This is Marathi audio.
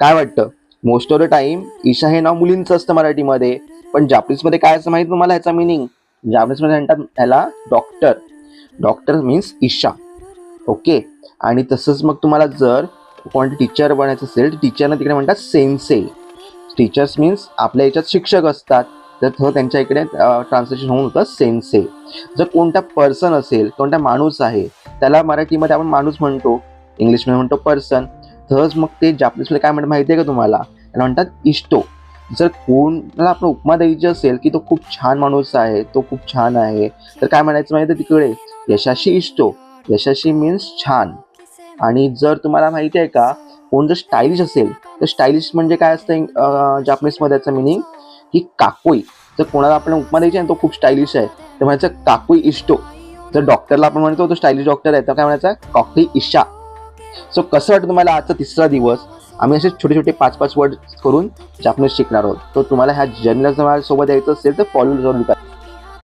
काय वाटतं? Most of the time Isha हे नाव मुलींचं असतं मराठीमध्ये, पण जापनीजमध्ये काय असं माहिती तुम्हाला ह्याचा मिनिंग? जापनीजमध्ये म्हणतात ह्याला doctor. Doctor means Isha. Okay. आणि तसंच मग तुम्हाला जर कोणते टीचर बनायचं असेल तर टीचरना तिकडे म्हणतात सेन्से. टीचर्स मीन्स आपल्या याच्यात शिक्षक असतात, तर तो त्यांच्या इकडे ट्रान्सलेशन होऊन होतं सेन्से. जर कोणता पर्सन असेल, कोणता माणूस आहे, त्याला मराठीमध्ये आपण माणूस म्हणतो, इंग्लिशमध्ये म्हणतो पर्सन. तसंच मग ते जापनीजमध्ये काय म्हणतात माहिती आहे का तुम्हाला? त्याला म्हणतात इष्टो. जर कोणाला आपण उपमा द्यायची असेल की तो खूप छान माणूस आहे, तो खूप छान आहे, तर काय म्हणायचं माहिती आहे तिकडे? यशाशी इष्टो. यशाशी मीन्स छान. आणि जर तुम्हाला माहिती आहे का, कोण जर स्टायलिश असेल तर स्टायलिश म्हणजे काय असतं जापनीजमध्ये याचं मिनिंग की काकोई. जर कोणाला आपण उपमा द्यायची आणि तो खूप स्टायलिश आहे तर म्हणायचं काकोई इष्टो. जर डॉक्टरला आपण म्हणतो तो स्टायलिश डॉक्टर आहे तर काय म्हणायचं? काकोई इशा. सो कसं वाटतं तुम्हाला आजचा तिसरा दिवस? आम्ही असे छोटे छोटे 5-5 वर्ड करून जापनीज शिकणार आहोत. तर तुम्हाला ह्या जर्नीला जर माझ्यासोबत यायचं असेल तर फॉलो जरूर करा.